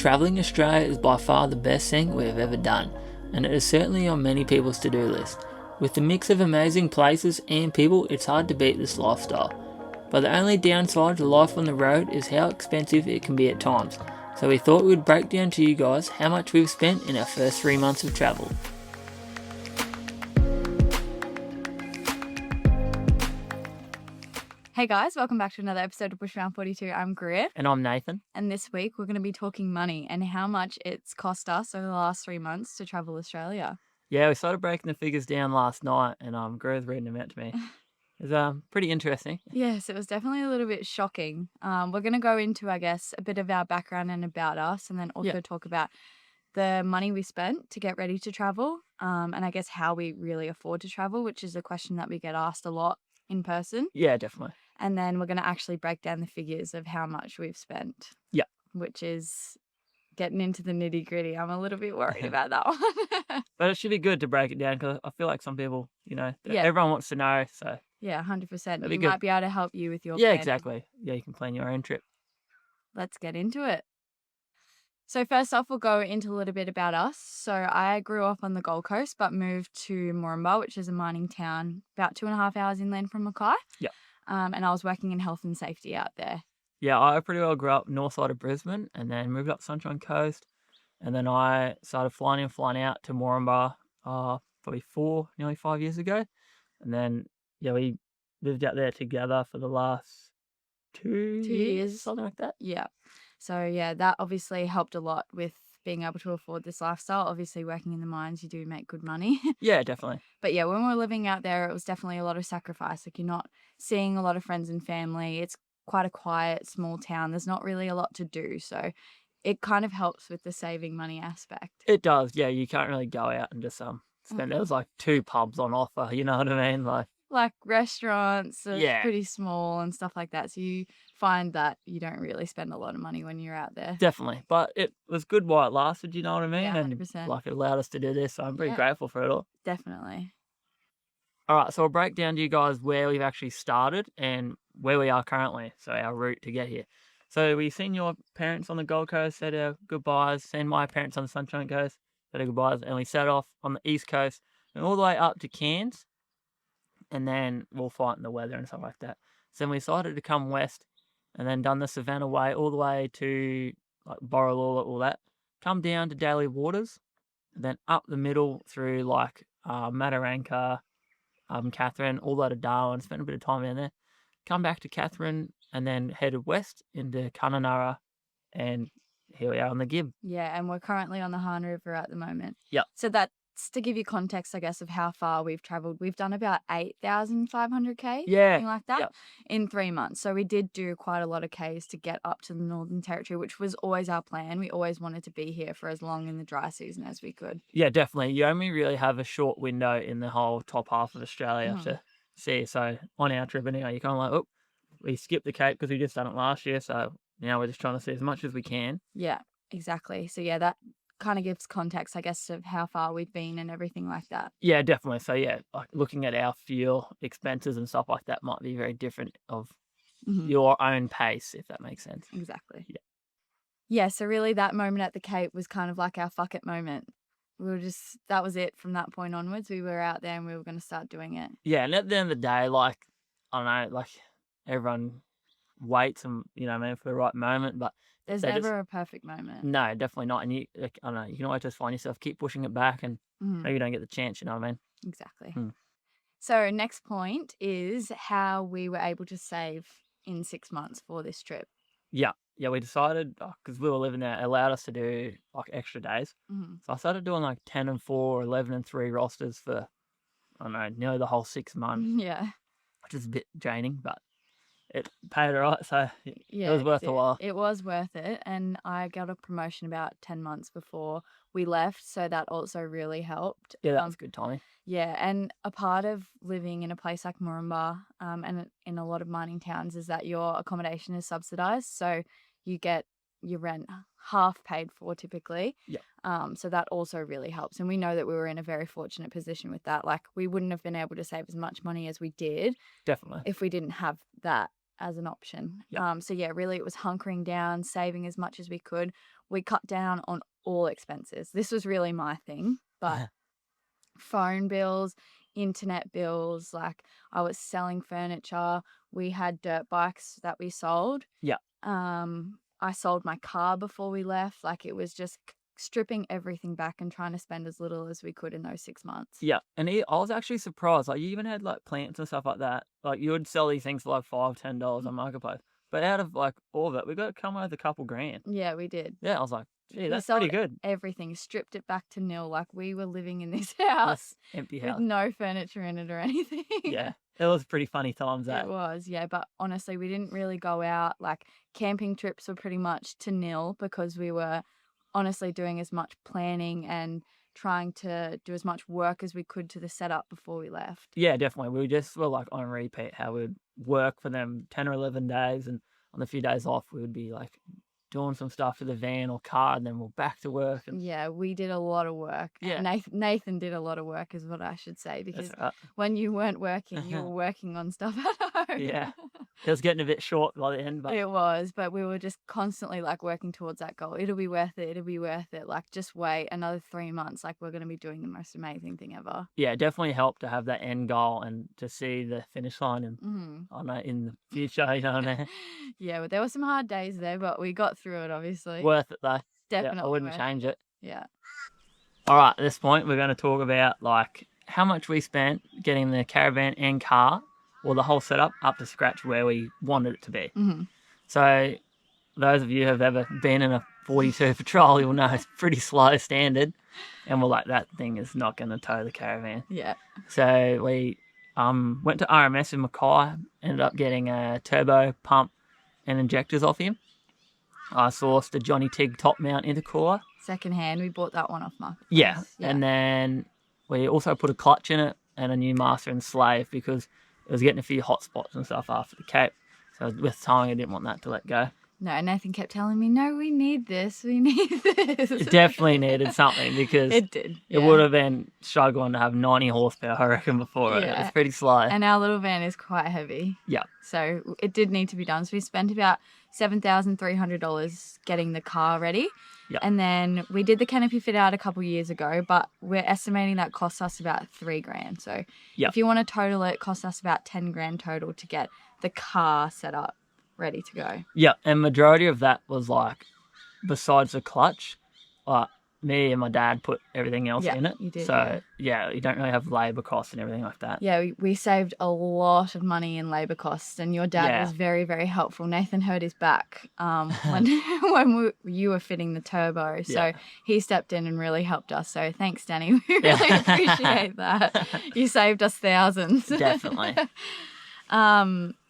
travelling Australia is by far the best thing we have ever done, and it is certainly on many people's to-do list. With the mix of amazing places and people, it's hard to beat this lifestyle. But the only downside to life on the road is how expensive it can be at times, so we thought we'd break down to you guys how much we've spent in our first 3 months of travel. Hey guys, welcome back to another episode of Push Around 42. I'm Greer. And I'm Nathan. And this week we're going to be talking money and how much it's cost us over the last 3 months to travel Australia. Yeah, we started breaking the figures down last night and Greer's reading them out to me. It was pretty interesting. Yes, it was definitely a little bit shocking. We're going to go into, I guess, a bit of our background and about us, and then also talk about the money we spent to get ready to travel, and I guess how we really afford to travel, which is a question that we get asked a lot in person. Yeah, definitely. And then we're going to actually break down the figures of how much we've spent. Yeah. Which is getting into the nitty gritty. I'm a little bit worried about that one. But it should be good to break it down because I feel like some people, everyone wants to know. So yeah, 100%. be We good. might be able to help you with your yeah, plan. exactly. Yeah, you can plan your own trip. Let's get into it. So first off, we'll go into a little bit about us. So I grew up on the Gold Coast but moved to Moranbah, which is a mining town about 2.5 hours inland from Mackay. Yeah. And I was working in health and safety out there. Yeah, I pretty well grew up north side of Brisbane and then moved up Sunshine Coast. And then I started flying in, flying out to Moranbah probably nearly 5 years ago. And then, we lived out there together for the last 2 years, something like that. Yeah. So, yeah, that obviously helped a lot with being able to afford this lifestyle. Obviously, working in the mines, you do make good money. Yeah, definitely. But yeah, when we were living out there, it was definitely a lot of sacrifice. Like, you're not seeing a lot of friends and family. It's quite a quiet, small town. There's not really a lot to do. So it kind of helps with the saving money aspect. It does. Yeah, you can't really go out and just spend. There was like 2 pubs on offer. You know what I mean? Like restaurants are Yeah. pretty small and stuff like that. So you find that you don't really spend a lot of money when you're out there. Definitely. But it was good while it lasted, you know what I mean? Yeah, and 100%. it allowed us to do this. So I'm pretty grateful for it all. Definitely. All right, so I'll break down to you guys where we've actually started and where we are currently. So our route to get here. So we've seen your parents on the Gold Coast, said our goodbyes, seen my parents on the Sunshine Coast, said our goodbyes, and we set off on the East Coast and all the way up to Cairns. And then we'll fight in the weather and stuff like that. So then we decided to come west and then done the Savannah Way all the way to like Borroloola, all that. Come down to Daly Waters, and then up the middle through like Mataranka, Catherine, all the way to Darwin, spent a bit of time down there. Come back to Catherine and then headed west into Kununurra, and here we are on the Gibb. Yeah, and we're currently on the Han River at the moment. Yep. So that's to give you context, I guess, of how far we've travelled. We've done about 8,500 Ks, something like that, in 3 months. So we did do quite a lot of Ks to get up to the Northern Territory, which was always our plan. We always wanted to be here for as long in the dry season as we could. Yeah, definitely. You only really have a short window in the whole top half of Australia to see. So on our trip anyway, you're kind of like, we skipped the Cape because we just done it last year. So now we're just trying to see as much as we can. Yeah, exactly. So yeah, that kind of gives context, I guess, of how far we've been and everything like that. Yeah, definitely. So yeah, like looking at our fuel expenses and stuff like that might be very different of your own pace, if that makes sense. Exactly. Yeah. Yeah, so really that moment at the Cape was kind of like our fuck it moment. That was it from that point onwards. We were out there and we were going to start doing it. Yeah, and at the end of the day, like, I don't know, like everyone waits and, for the right moment, but there's never a perfect moment. No, definitely not. And you, I don't know, you can always just find yourself, keep pushing it back and maybe you don't get the chance, you know what I mean? Exactly. So next point is how we were able to save in 6 months for this trip. Yeah, we decided, because we were living there, it allowed us to do like extra days. So I started doing like 10 and 4, 11 and 3 rosters for, I don't know, nearly the whole 6 months. Yeah. Which is a bit draining, but it paid all right, so it was worth a while. It was worth it, and I got a promotion about 10 months before we left, so that also really helped. Yeah, that was good timing. Yeah, and a part of living in a place like Moranbah and in a lot of mining towns is that your accommodation is subsidised, so you get your rent half paid for typically. Yeah. So that also really helps, and we know that we were in a very fortunate position with that. Like, we wouldn't have been able to save as much money as we did. Definitely. If we didn't have that as an option. Yep. So yeah, really it was hunkering down, saving as much as we could. We cut down on all expenses. This was really my thing, but phone bills, internet bills, like I was selling furniture. We had dirt bikes that we sold. Yeah. I sold my car before we left. Like it was just stripping everything back and trying to spend as little as we could in those 6 months. Yeah, and I was actually surprised. Like, you even had like plants and stuff like that. Like, you would sell these things for like $5, $10 on Marketplace, but out of like all of it, we got to come out with a couple grand. Yeah, we did. Yeah, I was like, gee, that's sold pretty good. Everything, stripped it back to nil. Like we were living in this house, empty with house. no furniture in it or anything. Yeah, it was pretty funny times that. It was, yeah. But honestly, we didn't really go out. Like camping trips were pretty much to nil because we were honestly doing as much planning and trying to do as much work as we could to the setup before we left. Yeah, definitely. We just were like on repeat how we'd work for them 10 or 11 days, and on the few days off, we would be like doing some stuff for the van or car, and then we're back to work. And yeah, we did a lot of work. Yeah. Nathan did a lot of work is what I should say, because right. when you weren't working, you were working on stuff at home. Yeah. It was getting a bit short by the end, but it was, but we were just constantly like working towards that goal. It'll be worth it. It'll be worth it. Like just wait another 3 months. Like we're going to be doing the most amazing thing ever. Yeah, it definitely helped to have that end goal and to see the finish line and I know in the future, you know. Yeah, well, there were some hard days there, but we got through it, obviously. Worth it though. Definitely. Yeah, I wouldn't change it. Yeah. All right, at this point, we're going to talk about like how much we spent getting the caravan and car, or the whole setup, up to scratch where we wanted it to be. So those of you who have ever been in a 42 patrol, you'll know it's pretty slow standard, and we're like, that thing is not going to tow the caravan. Yeah. So we went to RMS in Mackay, ended up getting a turbo pump and injectors off him. I sourced a Johnny Tig top mount intercooler. Secondhand, we bought that one off Marketplace. Yeah, and then we also put a clutch in it and a new master and slave because it was getting a few hot spots and stuff after the Cape. So with time, I didn't want that to let go. No, Nathan kept telling me, no, we need this, we need this. It definitely needed something because it did. It would have been struggling to have 90 horsepower, I reckon, before it. It was pretty slow. And our little van is quite heavy. Yeah. So it did need to be done. So we spent about $7,300 getting the car ready. Yep. And then we did the canopy fit out a couple years ago, but we're estimating that cost us about $3,000. So if you want to total it, it costs us about $10,000 total to get the car set up, ready to go. Yeah, and majority of that was like, besides the clutch, like me and my dad put everything else in it. You did, so you don't really have labour costs and everything like that. Yeah, we saved a lot of money in labour costs, and your dad was very, very helpful. Nathan hurt his back when you were fitting the turbo, so he stepped in and really helped us. So thanks, Danny. We really appreciate that. You saved us thousands. Definitely.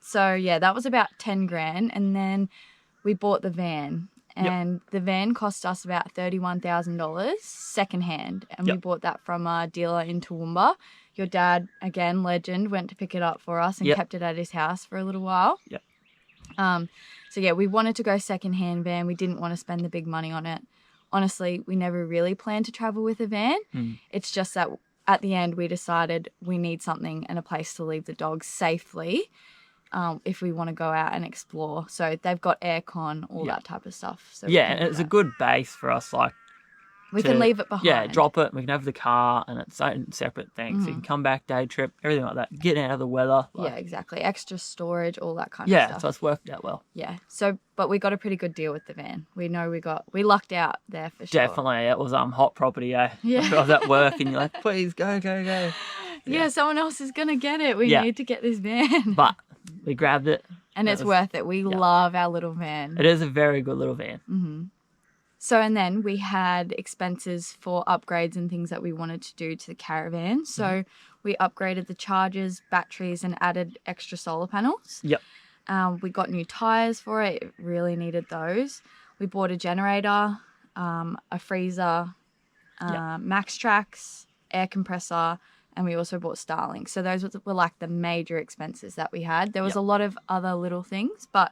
So yeah, that was about $10,000, and then we bought the van. And the van cost us about $31,000 secondhand, and we bought that from a dealer in Toowoomba. Your dad, again, legend, went to pick it up for us and kept it at his house for a little while. So yeah, we wanted to go secondhand van. We didn't want to spend the big money on it. Honestly, we never really planned to travel with a van. It's just that at the end we decided we need something and a place to leave the dogs safely. If we want to go out and explore. So they've got aircon, all that type of stuff. So and it's a good base for us. Like we can leave it behind. Yeah, drop it. We can have the car, and it's a separate thing. So you can come back, day trip, everything like that. Get out of the weather. Like, yeah, exactly. Extra storage, all that kind of stuff. Yeah, so it's worked out well. Yeah. So, but we got a pretty good deal with the van. We know we lucked out there for sure. Definitely, it was hot property. Yeah. I was at work, and you're like, please go. Yeah, someone else is gonna get it. We need to get this van. But we grabbed it. And it's worth it. We love our little van. It is a very good little van. So, and then we had expenses for upgrades and things that we wanted to do to the caravan. So we upgraded the chargers, batteries, and added extra solar panels. We got new tyres for it. It really needed those. We bought a generator, a freezer, max tracks, air compressor, and we also bought Starlink. So those were like the major expenses that we had. There was a lot of other little things, but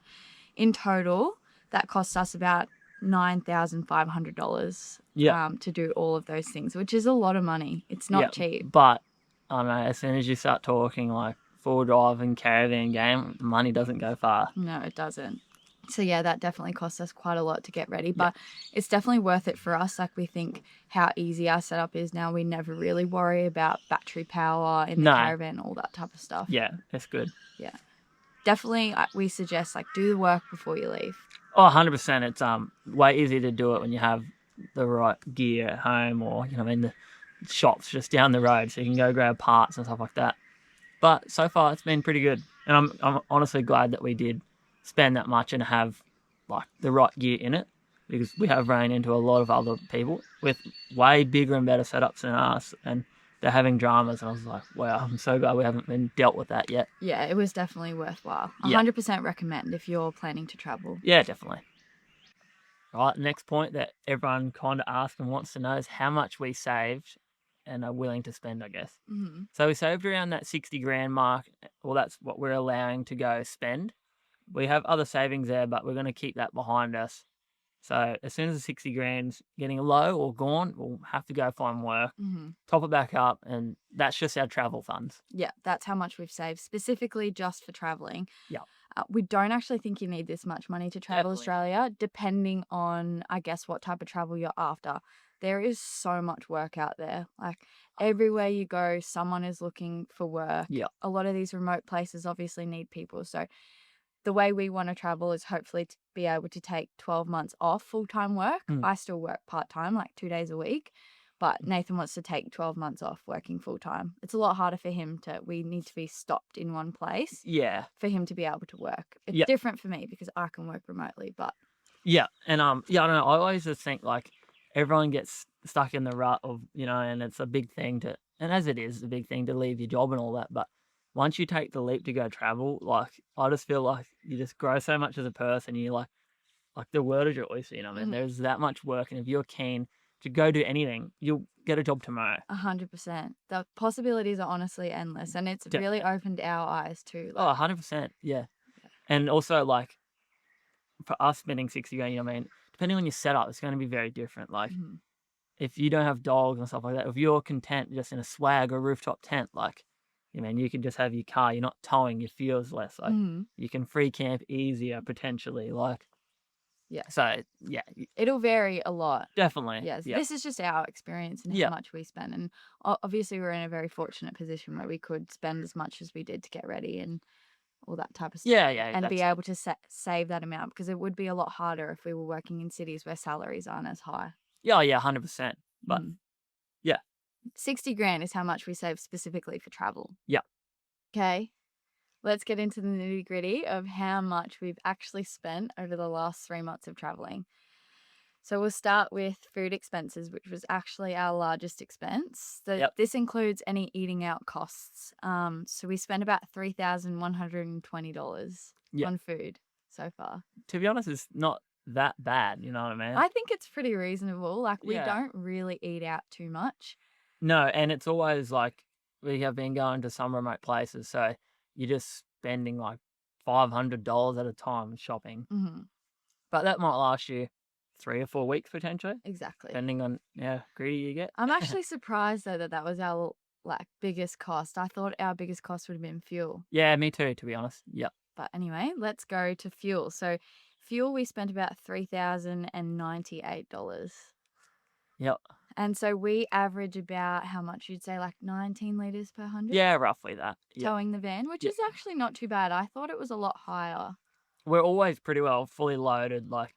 in total, that cost us about $9,500 to do all of those things, which is a lot of money. It's not cheap. But I don't know, as soon as you start talking like 4-drive and caravan game, money doesn't go far. No, it doesn't. So yeah, that definitely costs us quite a lot to get ready, but it's definitely worth it for us. Like, we think how easy our setup is now. We never really worry about battery power in the caravan, all that type of stuff. Yeah, it's good. Yeah. Definitely, we suggest, like, do the work before you leave. Oh, 100%. It's way easier to do it when you have the right gear at home, or, you know, in the shops just down the road, so you can go grab parts and stuff like that. But so far, it's been pretty good, and I'm honestly glad that we did spend that much and have like the right gear in it, because we have ran into a lot of other people with way bigger and better setups than us, and they're having dramas, and I was like, wow, I'm so glad we haven't been dealt with that yet. Yeah, it was definitely worthwhile. 100% recommend if you're planning to travel. Yeah, definitely. Right, next point that everyone kind of asks and wants to know is how much we saved and are willing to spend, I guess. Mm-hmm. So we saved around that 60 grand mark. Well, that's what we're allowing to go spend. We have other savings there, but we're going to keep that behind us. So as soon as the 60 grand's getting low or gone, we'll have to go find work, top it back up, and that's just our travel funds. Yeah, that's how much we've saved, specifically just for traveling. Yeah. We don't actually think you need this much money to travel Australia, depending on, I guess, what type of travel you're after. There is so much work out there. Like, everywhere you go, someone is looking for work. Yeah. A lot of these remote places obviously need people. So the way we want to travel is hopefully to be able to take 12 months off full-time work. I still work part-time, like 2 days a week. But Nathan wants to take 12 months off working full-time. It's a lot harder for him we need to be stopped in one place. Yeah. For him to be able to work. It's different for me because I can work remotely, but. Yeah. And, I don't know. I always just think, like, everyone gets stuck in the rut of, you know, and it's a big thing and as it is a big thing to leave your job and all that, but once you take the leap to go travel, like, I just feel like you just grow so much as a person. You like the world is your oyster, you know what I mean? There's that much work, and if you're keen to go do anything, you'll get a job tomorrow. 100%. The possibilities are honestly endless, and it's really opened our eyes too. Like, 100%, yeah. And also, like, for us spending 60 grand, you know what I mean? Depending on your setup, it's going to be very different. Like, if you don't have dogs and stuff like that, if you're content just in a swag or rooftop tent, like, you know, you can just have your car, you're not towing your fuels less. Like, you can free camp easier potentially. Like, yeah. So, yeah. It'll vary a lot. Definitely. Yes. Yeah. This is just our experience and how much we spend. And obviously, we're in a very fortunate position where we could spend as much as we did to get ready and all that type of stuff. Yeah. And be able to save that amount, because it would be a lot harder if we were working in cities where salaries aren't as high. Yeah, 100%. But, yeah. 60 grand is how much we save specifically for travel. Yeah. Okay. Let's get into the nitty gritty of how much we've actually spent over the last 3 months of traveling. So we'll start with food expenses, which was actually our largest expense. This includes any eating out costs. So we spent about $3,120 on food so far. To be honest, it's not that bad, you know what I mean? I think it's pretty reasonable. Like, we don't really eat out too much. No, and it's always like, we have been going to some remote places, so you're just spending like $500 at a time shopping. But that might last you 3 or 4 weeks potentially. Exactly. Depending on how greedy you get. I'm actually surprised though that was our biggest cost. I thought our biggest cost would have been fuel. Yeah, me too, to be honest. Yep. But anyway, let's go to fuel. So fuel, we spent about $3,098. Yep. And so we average about, how much you'd say, like 19 litres per 100? Yeah, roughly that. Towing the van, which is actually not too bad. I thought it was a lot higher. We're always pretty well fully loaded, like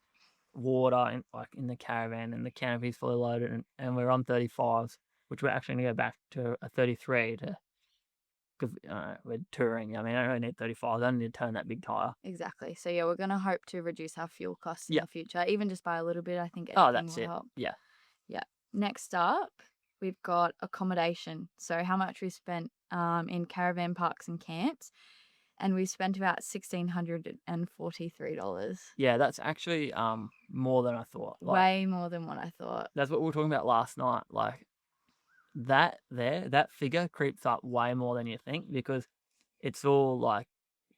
water in the caravan, and the canopy's fully loaded, and we're on 35s, which we're actually going to go back to a 33 because we're touring. I mean, I don't need 35s. I don't need to turn that big tyre. Exactly. So, yeah, we're going to hope to reduce our fuel costs in the future, even just by a little bit. I think that's will it. Help. Yeah. Yeah. Next up, we've got accommodation. So how much we spent in caravan parks and camps. And we spent about $1,643. Yeah, that's actually more than I thought. Like, way more than what I thought. That's what we were talking about last night. Like, that figure creeps up way more than you think, because it's all like,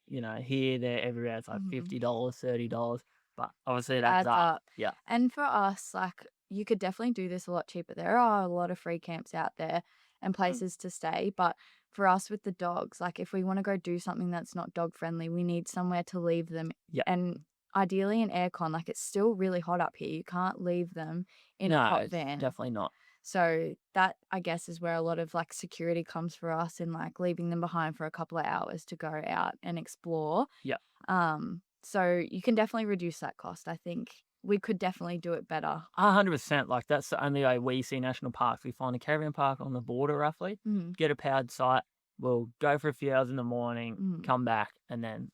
you know, here, there, everywhere. It's like $50, $30. But obviously that's up. Yeah. And for us, like, you could definitely do this a lot cheaper. There are a lot of free camps out there and places to stay, but for us with the dogs, like if we want to go do something that's not dog friendly, we need somewhere to leave them. Yeah. And ideally an aircon, like it's still really hot up here. You can't leave them in a hot van. Definitely not. So that, I guess, is where a lot of like security comes for us, in like leaving them behind for a couple of hours to go out and explore. Yeah. So you can definitely reduce that cost. I think we could definitely do it better. 100%. Like that's the only way we see national parks. We find a caravan park on the border roughly, get a powered site. We'll go for a few hours in the morning, come back, and then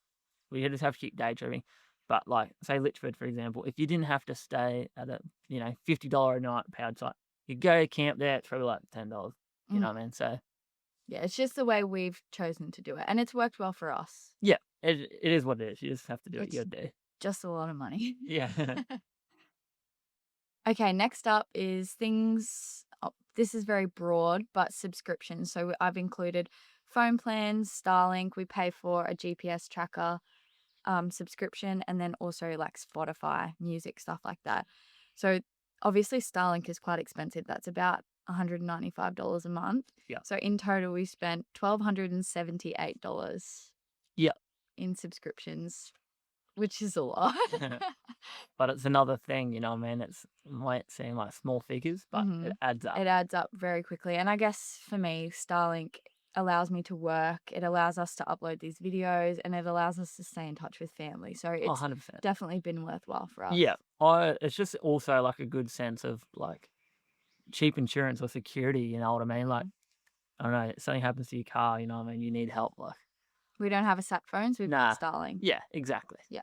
we just have to keep day tripping. But like, say Litchford, for example, if you didn't have to stay at a, $50 a night powered site, you go camp there, it's probably like $10. You know what I mean? So yeah, it's just the way we've chosen to do it, and it's worked well for us. yeah, it is what it is. You just have to do what you gotta do. Just a lot of money. Yeah. Okay, next up is things. Oh, this is very broad, but subscriptions. So I've included phone plans, Starlink. We pay for a GPS tracker subscription, and then also like Spotify, music, stuff like that. So obviously Starlink is quite expensive. That's about $195 a month. Yeah. So in total, we spent $1,278. Yeah. In subscriptions, which is a lot. But it's another thing, you know what I mean? It might seem like small figures, but it adds up. It adds up very quickly. And I guess for me, Starlink allows me to work. It allows us to upload these videos, and it allows us to stay in touch with family. So it's 100%. definitely been worthwhile for us. Yeah. It's just also like a good sense of like cheap insurance or security, you know what I mean? Like, I don't know, something happens to your car, you know what I mean? You need help. Like, we don't have a sat phones, we've got Starlink. Yeah, exactly. Yeah.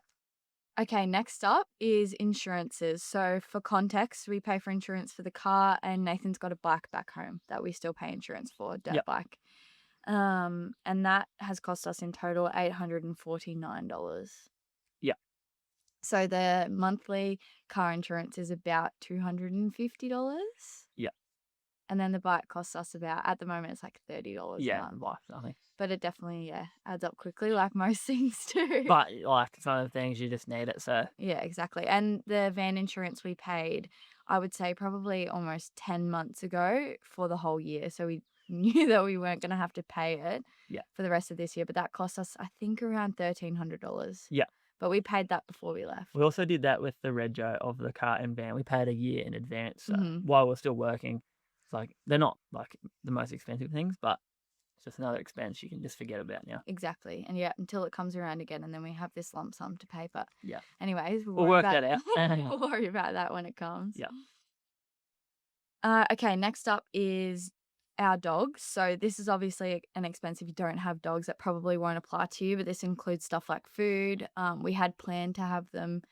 Okay, next up is insurances. So for context, we pay for insurance for the car, and Nathan's got a bike back home that we still pay insurance for, dirt bike. And that has cost us in total $849. Yeah. So the monthly car insurance is about $250. Yeah. And then the bike costs us about, at the moment, it's like $30 a month. Yeah, bike, I think. But it definitely, adds up quickly, like most things do. But like some of the things, you just need it, so. Yeah, exactly. And the van insurance we paid, I would say probably almost 10 months ago for the whole year. So we knew that we weren't going to have to pay it for the rest of this year. But that cost us, I think, around $1,300. Yeah. But we paid that before we left. We also did that with the rego of the car and van. We paid a year in advance. So while we're still working, it's like they're not like the most expensive things, but it's just another expense you can just forget about now. Exactly. And until it comes around again, and then we have this lump sum to pay. But anyways, we'll work that out. We'll worry about that when it comes. Yeah. Okay, next up is our dogs. So this is obviously an expense if you don't have dogs. That probably won't apply to you, but this includes stuff like food. We had planned to have them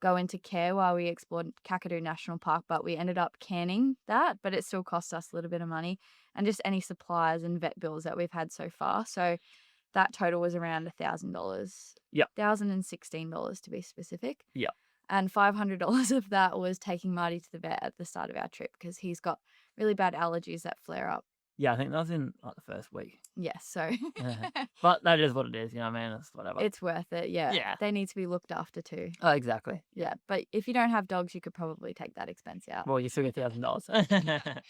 go into care while we explored Kakadu National Park, but we ended up canning that, but it still cost us a little bit of money, and just any supplies and vet bills that we've had so far. So that total was around $1,000. Yeah. $1,016 to be specific. Yeah. And $500 of that was taking Marty to the vet at the start of our trip because he's got really bad allergies that flare up. Yeah, I think that was in like the first week. Yes, so. But that is what it is, you know what I mean? It's whatever. It's worth it, yeah. Yeah. They need to be looked after too. Oh, exactly. Yeah, but if you don't have dogs, you could probably take that expense out. Well, you still get $1,000.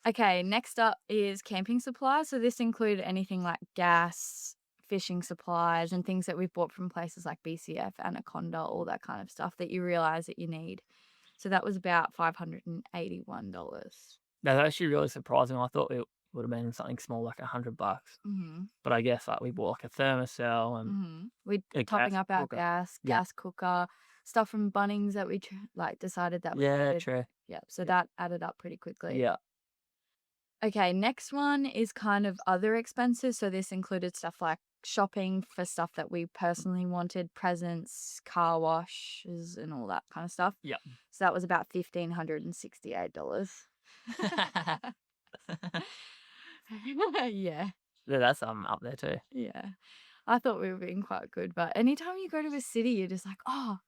Okay, next up is camping supplies. So this included anything like gas, fishing supplies, and things that we've bought from places like BCF, Anaconda, all that kind of stuff that you realize that you need. So that was about $581. That's actually really surprising. I thought it would have been something small, like $100. But I guess like we bought like a thermocell and we're topping up our gas cooker, stuff from Bunnings that we decided that we needed. True. Yeah, so that added up pretty quickly. Yeah. Okay, next one is kind of other expenses. So this included stuff like shopping for stuff that we personally wanted, presents, car washes, and all that kind of stuff. Yeah. So that was about $1,568. Yeah. That's up there too. Yeah. I thought we were being quite good, but anytime you go to a city, you're just like, oh,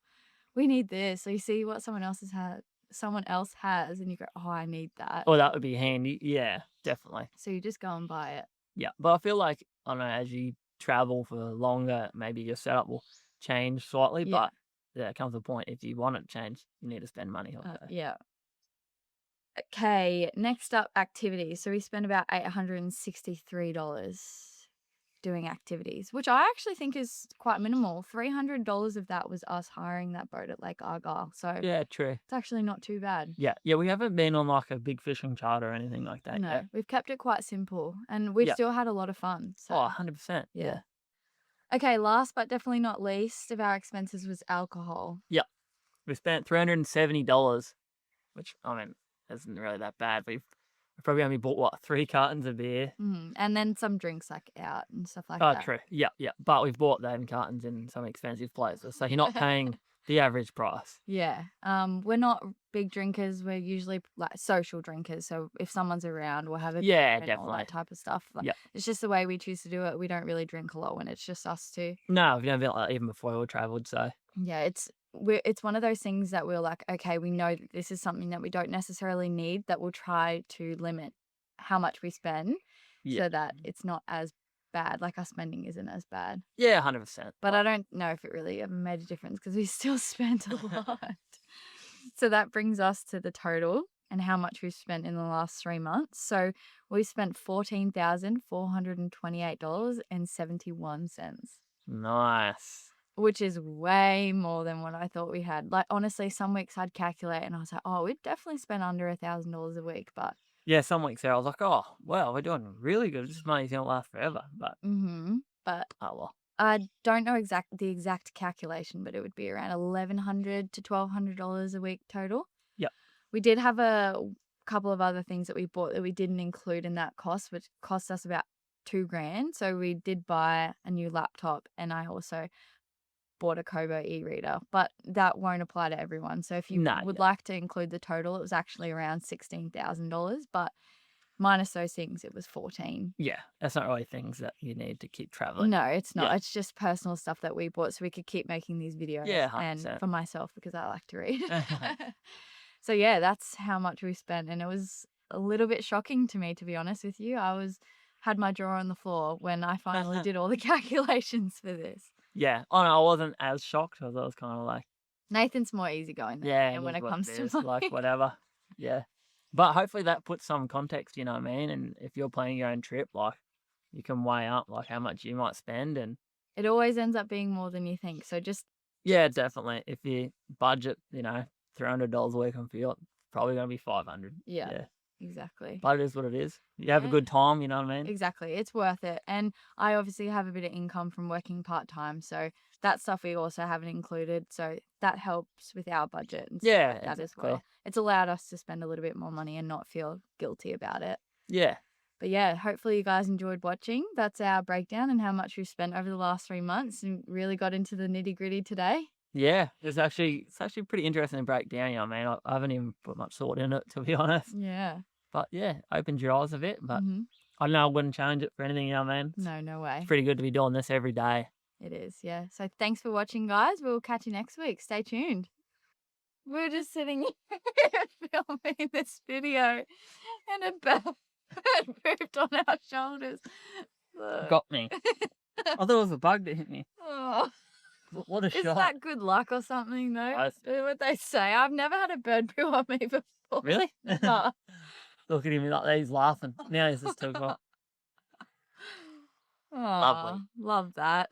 we need this. So you see what someone else has, and you go, oh, I need that. Oh, that would be handy. Yeah, definitely. So you just go and buy it. Yeah, but I feel like, I don't know, as you travel for longer, maybe your setup will change slightly, but there comes a point, if you want it to change, you need to spend money. Yeah. Okay, next up, activities. So we spent about $863 doing activities, which I actually think is quite minimal. $300 of that was us hiring that boat at Lake Argyle. So Yeah, true. it's actually not too bad. Yeah, we haven't been on like a big fishing charter or anything like that No, yet. we've kept it quite simple, and we've still had a lot of fun. So. Oh, 100%. Yeah. Okay, last but definitely not least of our expenses was alcohol. Yep. We spent $370, which, I mean, isn't really that bad. We've probably only bought, 3 cartons of beer? And then some drinks like out and stuff like that. Oh, true. Yeah. But we've bought them cartons in some expensive places, so you're not paying the average price. Yeah. We're not big drinkers. We're usually like social drinkers. So if someone's around, we'll have a beer and all that type of stuff. Like, it's just the way we choose to do it. We don't really drink a lot when it's just us two. No, we've never been like that even before we travelled, so. Yeah, it's one of those things that we're like, okay, we know that this is something that we don't necessarily need, that we'll try to limit how much we spend so that it's not as bad. Like, our spending isn't as bad. Yeah, 100%. But I don't know if it really ever made a difference because we still spent a lot. So that brings us to the total and how much we've spent in the last 3 months. So we spent $14,428.71. Nice. Which is way more than what I thought we had. Like, honestly, some weeks I'd calculate and I was like, oh, we'd definitely spend under $1,000 a week. But yeah, some weeks there I was like, oh, well, we're doing really good. This money's going to last forever. But, but oh, well. I don't know the exact calculation, but it would be around $1,100 to $1,200 a week total. Yep. We did have a couple of other things that we bought that we didn't include in that cost, which cost us about $2,000. So we did buy a new laptop, and I also bought a Kobo e-reader, but that won't apply to everyone. So if you would like to include the total, it was actually around $16,000, but minus those things, it was 14. Yeah, that's not really things that you need to keep traveling. No, it's not. It's just personal stuff that we bought so we could keep making these videos. Yeah, 100%. And for myself, because I like to read. So yeah, that's how much we spent, and it was a little bit shocking to me, to be honest with you. I had my jaw on the floor when I finally did all the calculations for this. Yeah, I wasn't as shocked because I was kind of like, Nathan's more easygoing than yeah, and when it comes to money. like whatever. Yeah, but hopefully that puts some context. You know what I mean? And if you're planning your own trip, like, you can weigh up like how much you might spend, and it always ends up being more than you think. So just definitely. If you budget, $300 a week on fuel, probably going to be $500. Yeah. Exactly. But it is what it is. You have a good time, you know what I mean? Exactly. It's worth it. And I obviously have a bit of income from working part-time, so that stuff we also haven't included. So that helps with our budget and stuff like that as well. It's allowed us to spend a little bit more money and not feel guilty about it. Yeah. But yeah, hopefully you guys enjoyed watching. That's our breakdown and how much we've spent over the last 3 months, and really got into the nitty-gritty today. Yeah, it's actually pretty interesting to break down. You know what I mean? I haven't even put much thought in it, to be honest. Yeah. But yeah, opened your eyes a bit. But I don't know, I wouldn't change it for anything, you know what I mean? No way. It's pretty good to be doing this every day. It is, yeah. So thanks for watching, guys. We'll catch you next week. Stay tuned. We're just sitting here filming this video, and a bird pooped on our shoulders. Got me. I thought it was a bug that hit me. Oh. What a shot. Isn't that good luck or something, though? What they say. I've never had a bird poo on me before. Really? No. Look at him like that. He's laughing. Now he's just too hot. Lovely. Love that.